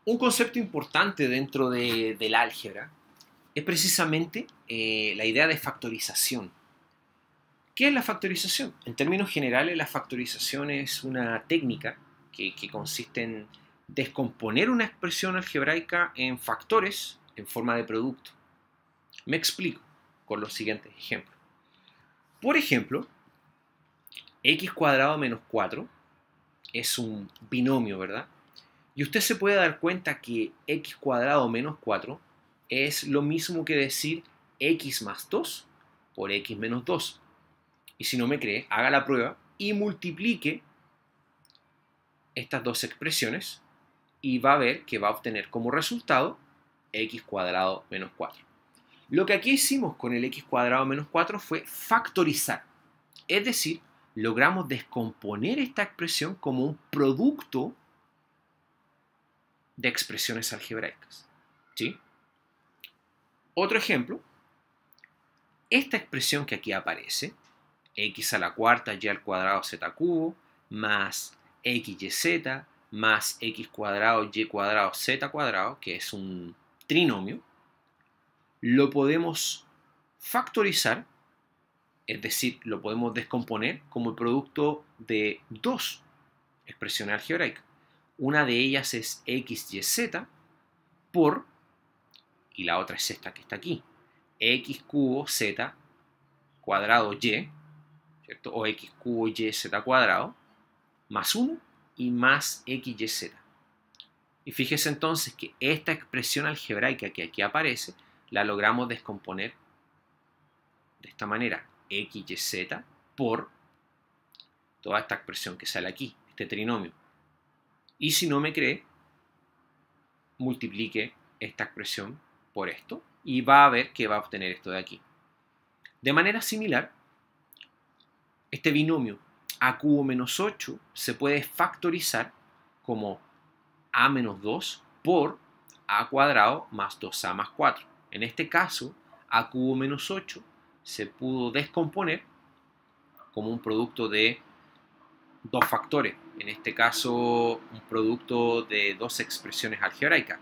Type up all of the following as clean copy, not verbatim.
Un concepto importante dentro del álgebra es precisamente la idea de factorización. ¿Qué es la factorización? En términos generales, la factorización es una técnica que consiste en descomponer una expresión algebraica en factores en forma de producto. Me explico con los siguientes ejemplos. Por ejemplo, x cuadrado menos 4 es un binomio, ¿verdad? Y usted se puede dar cuenta que x cuadrado menos 4 es lo mismo que decir x más 2 por x menos 2. Y si no me cree, haga la prueba y multiplique estas dos expresiones y va a ver que va a obtener como resultado x cuadrado menos 4. Lo que aquí hicimos con el x cuadrado menos 4 fue factorizar. Es decir, logramos descomponer esta expresión como un producto de expresiones algebraicas. ¿Sí? Otro ejemplo, esta expresión que aquí aparece, x a la cuarta y al cuadrado z cubo, más xyz, más x cuadrado y cuadrado z cuadrado, que es un trinomio, lo podemos factorizar, es decir, lo podemos descomponer como el producto de dos expresiones algebraicas. Una de ellas es xyz por, y la otra es esta que está aquí, x cubo z cuadrado y, ¿cierto? O x cubo y z cuadrado, más 1 y más xyz. Y fíjese entonces que esta expresión algebraica que aquí aparece, la logramos descomponer de esta manera, xyz por toda esta expresión que sale aquí, este trinomio. Y si no me cree, multiplique esta expresión por esto y va a ver que va a obtener esto de aquí. De manera similar, este binomio a cubo menos 8 se puede factorizar como a menos 2 por a cuadrado más 2a más 4. En este caso, a cubo menos 8 se pudo descomponer como un producto de dos factores. En este caso, un producto de dos expresiones algebraicas.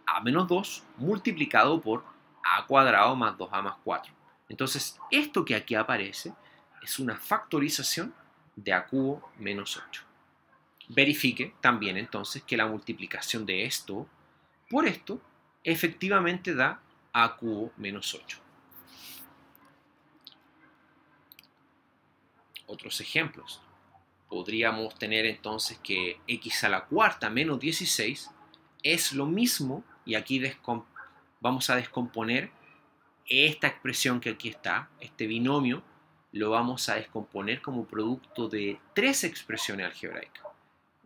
A menos 2 multiplicado por a cuadrado más 2a más 4. Entonces, esto que aquí aparece es una factorización de a cubo menos 8. Verifique también entonces que la multiplicación de esto por esto efectivamente da a cubo menos 8. Otros ejemplos. Podríamos tener entonces que x a la cuarta menos 16 es lo mismo, y aquí vamos a descomponer esta expresión que aquí está, este binomio, lo vamos a descomponer como producto de tres expresiones algebraicas.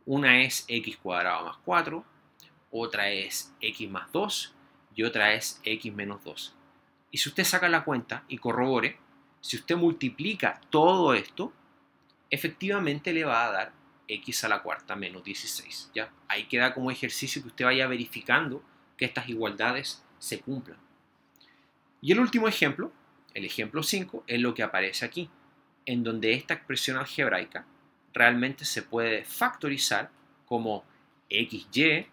Una es x cuadrado más 4, otra es x más 2 y otra es x menos 2. Y si usted saca la cuenta y corrobore, si usted multiplica todo esto, efectivamente le va a dar x a la cuarta menos 16. ¿Ya? Ahí queda como ejercicio que usted vaya verificando que estas igualdades se cumplan. Y el último ejemplo, el ejemplo 5, es lo que aparece aquí, en donde esta expresión algebraica realmente se puede factorizar como xy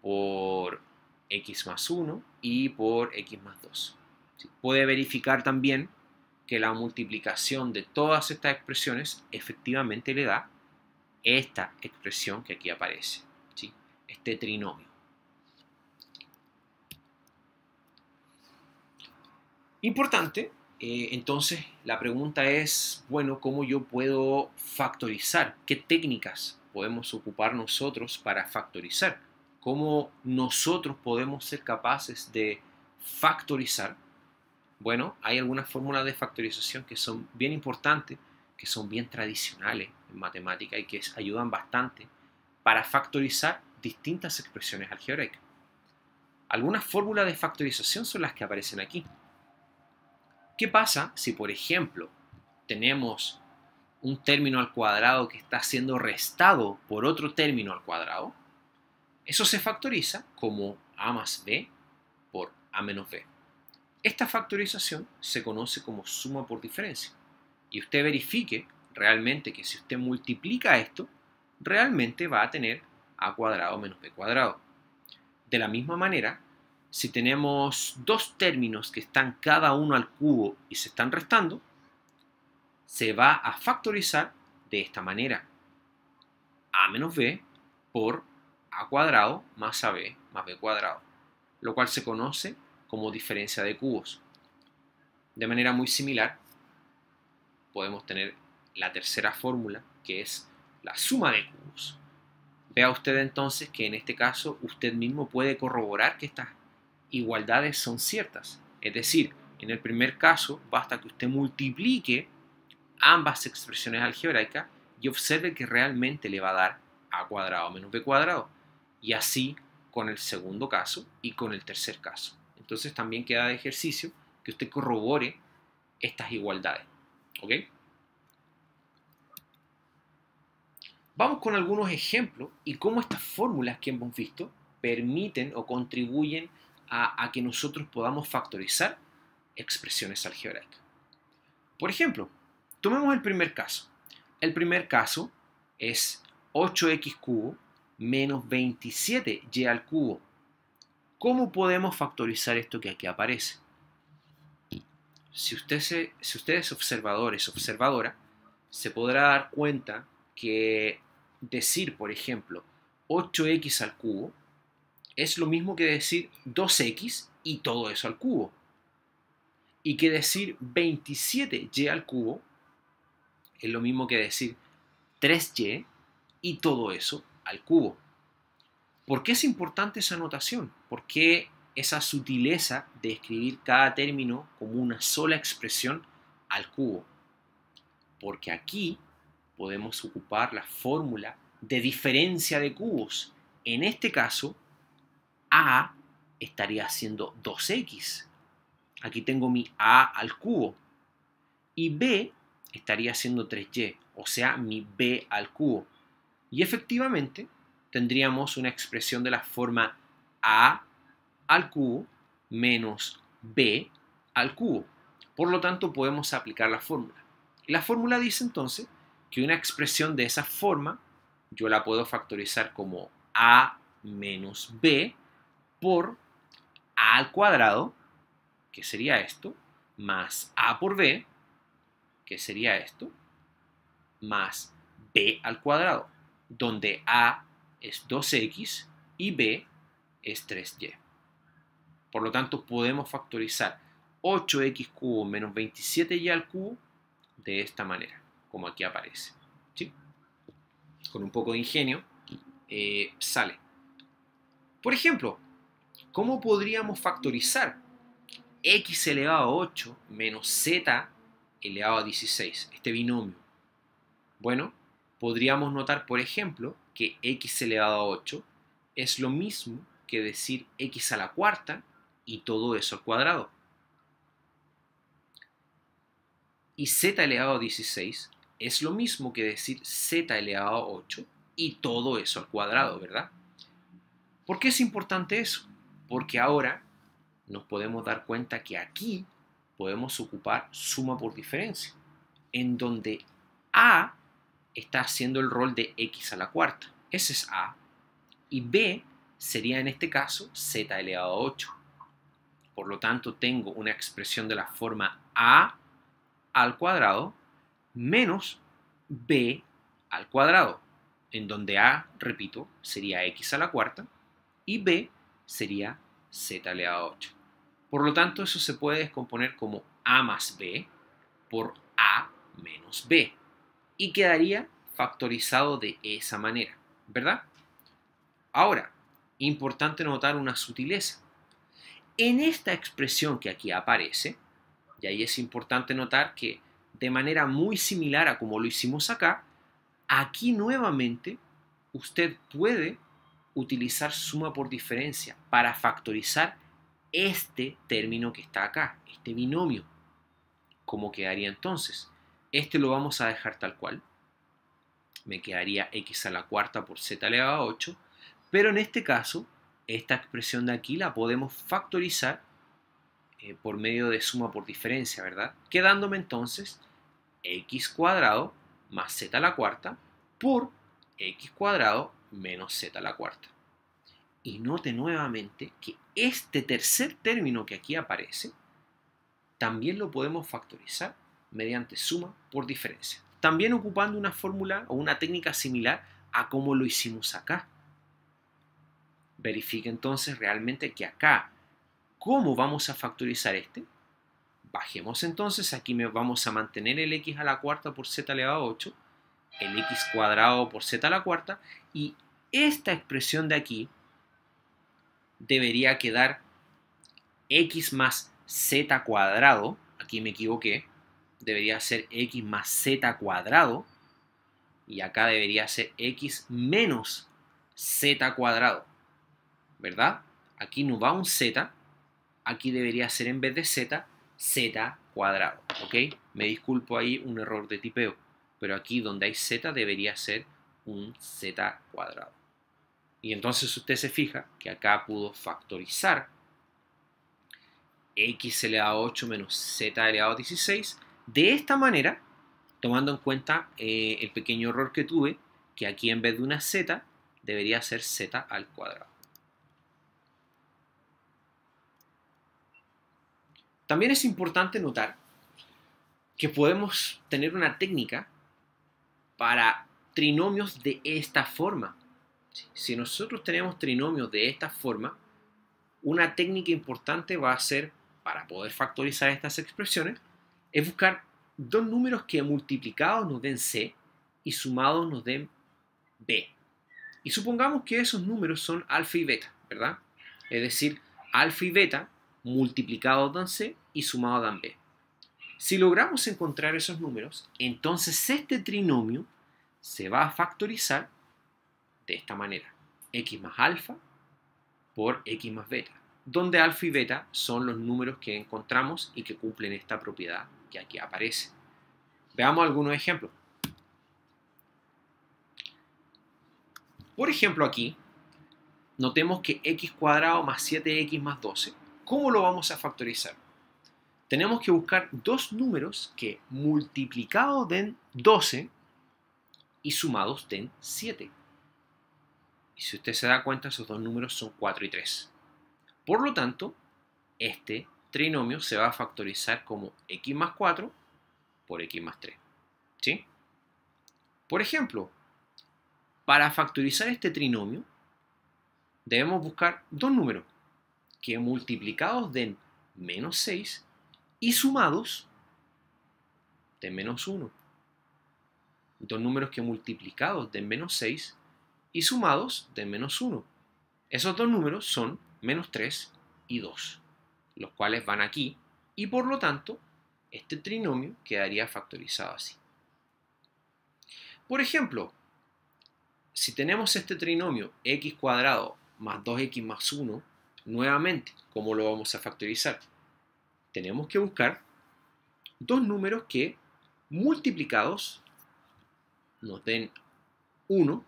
por x más 1 y por x más 2. ¿Sí? Puede verificar también que la multiplicación de todas estas expresiones efectivamente le da esta expresión que aquí aparece, ¿sí? Este trinomio. Importante, entonces la pregunta es, bueno, ¿cómo yo puedo factorizar? ¿Qué técnicas podemos ocupar nosotros para factorizar? ¿Cómo nosotros podemos ser capaces de factorizar? Bueno, hay algunas fórmulas de factorización que son bien importantes, que son bien tradicionales en matemática y que ayudan bastante para factorizar distintas expresiones algebraicas. Algunas fórmulas de factorización son las que aparecen aquí. ¿Qué pasa si, por ejemplo, tenemos un término al cuadrado que está siendo restado por otro término al cuadrado? Eso se factoriza como a más b por a menos b. Esta factorización se conoce como suma por diferencia. Y usted verifique realmente que si usted multiplica esto, realmente va a tener a cuadrado menos b cuadrado. De la misma manera, si tenemos dos términos que están cada uno al cubo y se están restando, se va a factorizar de esta manera. A menos b por a cuadrado más ab más b cuadrado, lo cual se conoce como diferencia de cubos. De manera muy similar, podemos tener la tercera fórmula, que es la suma de cubos. Vea usted entonces que en este caso usted mismo puede corroborar que estas igualdades son ciertas. Es decir, en el primer caso basta que usted multiplique ambas expresiones algebraicas y observe que realmente le va a dar a cuadrado menos b cuadrado. Y así con el segundo caso y con el tercer caso. Entonces también queda de ejercicio que usted corrobore estas igualdades. ¿Ok? Vamos con algunos ejemplos y cómo estas fórmulas que hemos visto permiten o contribuyen a que nosotros podamos factorizar expresiones algebraicas. Por ejemplo, tomemos el primer caso. El primer caso es 8x cubo menos 27y al cubo. ¿Cómo podemos factorizar esto que aquí aparece? Si usted es observador, es observadora, se podrá dar cuenta que decir, por ejemplo, 8x al cubo es lo mismo que decir 2x y todo eso al cubo. Y que decir 27y al cubo es lo mismo que decir 3y y todo eso al cubo. ¿Por qué es importante esa notación? ¿Por qué esa sutileza de escribir cada término como una sola expresión al cubo? Porque aquí podemos ocupar la fórmula de diferencia de cubos. En este caso, a estaría siendo 2x. Aquí tengo mi a al cubo. Y b estaría siendo 3y, o sea, mi b al cubo. Y efectivamente, tendríamos una expresión de la forma a al cubo menos b al cubo. Por lo tanto, podemos aplicar la fórmula. Y la fórmula dice entonces que una expresión de esa forma yo la puedo factorizar como a menos b por a al cuadrado, que sería esto, más a por b, que sería esto, más b al cuadrado, donde a es 2x y b es 3y. Por lo tanto, podemos factorizar 8x cubo menos 27y al cubo de esta manera, como aquí aparece. ¿Sí? Con un poco de ingenio sale. Por ejemplo, ¿cómo podríamos factorizar x elevado a 8 menos z elevado a 16, este binomio? Bueno, podríamos notar, por ejemplo, que x elevado a 8 es lo mismo que decir x a la cuarta y todo eso al cuadrado. Y z elevado a 16 es lo mismo que decir z elevado a 8 y todo eso al cuadrado, ¿verdad? ¿Por qué es importante eso? Porque ahora nos podemos dar cuenta que aquí podemos ocupar suma por diferencia, en donde a está haciendo el rol de x a la cuarta. Ese es a. Y b sería en este caso z elevado a 8. Por lo tanto, tengo una expresión de la forma a al cuadrado menos b al cuadrado, en donde a, repito, sería x a la cuarta y b sería z elevado a 8. Por lo tanto, eso se puede descomponer como a más b por a menos b y quedaría factorizado de esa manera, ¿verdad? Ahora, importante notar una sutileza. En esta expresión que aquí aparece, y ahí es importante notar que de manera muy similar a como lo hicimos acá, aquí nuevamente usted puede utilizar suma por diferencia para factorizar este término que está acá, este binomio. ¿Cómo quedaría entonces? Este lo vamos a dejar tal cual. Me quedaría x a la cuarta por z elevado a 8, pero en este caso, esta expresión de aquí la podemos factorizar por medio de suma por diferencia, ¿verdad? Quedándome entonces x cuadrado más z a la cuarta por x cuadrado menos z a la cuarta. Y note nuevamente que este tercer término que aquí aparece, también lo podemos factorizar mediante suma por diferencia. También ocupando una fórmula o una técnica similar a como lo hicimos acá. Verifique entonces realmente que acá, ¿cómo vamos a factorizar este? Bajemos entonces, aquí vamos a mantener el x a la cuarta por z elevado a 8, el x cuadrado por z a la cuarta, y esta expresión de aquí debería quedar x más z cuadrado, aquí me equivoqué, debería ser x más z cuadrado, y acá debería ser x menos z cuadrado, ¿verdad? Aquí no va un z, aquí debería ser en vez de z, z cuadrado, ¿ok? Me disculpo ahí, un error de tipeo, pero aquí donde hay z debería ser un z cuadrado. Y entonces usted se fija que acá pudo factorizar x elevado a 8 menos z elevado a 16 de esta manera, tomando en cuenta el pequeño error que tuve, que aquí en vez de una z debería ser z al cuadrado. También es importante notar que podemos tener una técnica para trinomios de esta forma. Si nosotros tenemos trinomios de esta forma, una técnica importante va a ser, para poder factorizar estas expresiones, es buscar dos números que multiplicados nos den c y sumados nos den b. Y supongamos que esos números son alfa y beta, ¿verdad? Es decir, alfa y beta multiplicados dan c y sumados dan b. Si logramos encontrar esos números, entonces este trinomio se va a factorizar de esta manera. X más alfa por x más beta, donde alfa y beta son los números que encontramos y que cumplen esta propiedad que aquí aparece. Veamos algunos ejemplos. Por ejemplo, aquí, notemos que x cuadrado más 7x más 12, ¿cómo lo vamos a factorizar? Tenemos que buscar dos números que multiplicados den 12 y sumados den 7. Y si usted se da cuenta, esos dos números son 4 y 3. Por lo tanto, este trinomio se va a factorizar como x más 4 por x más 3. ¿Sí? Por ejemplo, para factorizar este trinomio, debemos buscar dos números que multiplicados den menos 6 y sumados den menos 1. Dos números que multiplicados den menos 6 y sumados den menos 1. Esos dos números son menos 3 y 2, los cuales van aquí, y por lo tanto, este trinomio quedaría factorizado así. Por ejemplo, si tenemos este trinomio x cuadrado más 2x más 1, nuevamente, ¿cómo lo vamos a factorizar? Tenemos que buscar dos números que multiplicados nos den 1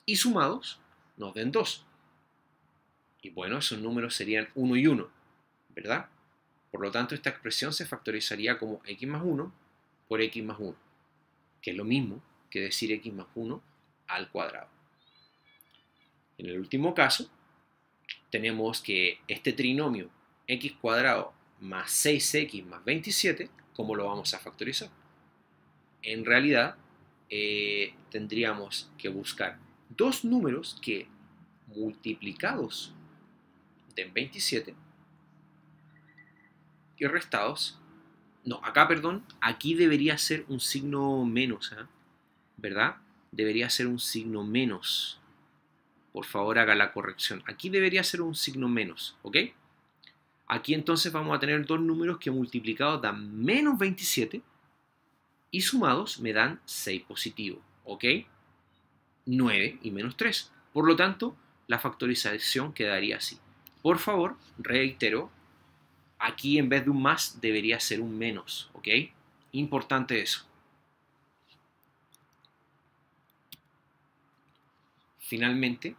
y sumados nos den 2. Y bueno, esos números serían 1 y 1, ¿verdad? Por lo tanto, esta expresión se factorizaría como x más 1 por x más 1, que es lo mismo que decir x más 1 al cuadrado. En el último caso, tenemos que este trinomio x cuadrado más 6x más 27, ¿cómo lo vamos a factorizar? En realidad, tendríamos que buscar dos números que multiplicados den 27 y restados, no, acá perdón, aquí debería ser un signo menos, ¿verdad? Debería ser un signo menos. Por favor, haga la corrección. Aquí debería ser un signo menos, ¿ok? Aquí entonces vamos a tener dos números que multiplicados dan menos 27 y sumados me dan 6 positivo, ¿ok? 9 y menos 3. Por lo tanto, la factorización quedaría así. Por favor, reitero, aquí en vez de un más debería ser un menos, ¿ok? Importante eso. Finalmente,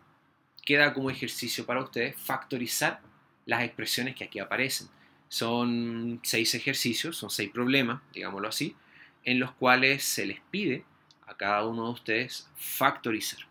queda como ejercicio para ustedes factorizar las expresiones que aquí aparecen. Son 6 ejercicios, son 6 problemas, digámoslo así, en los cuales se les pide a cada uno de ustedes factorizar.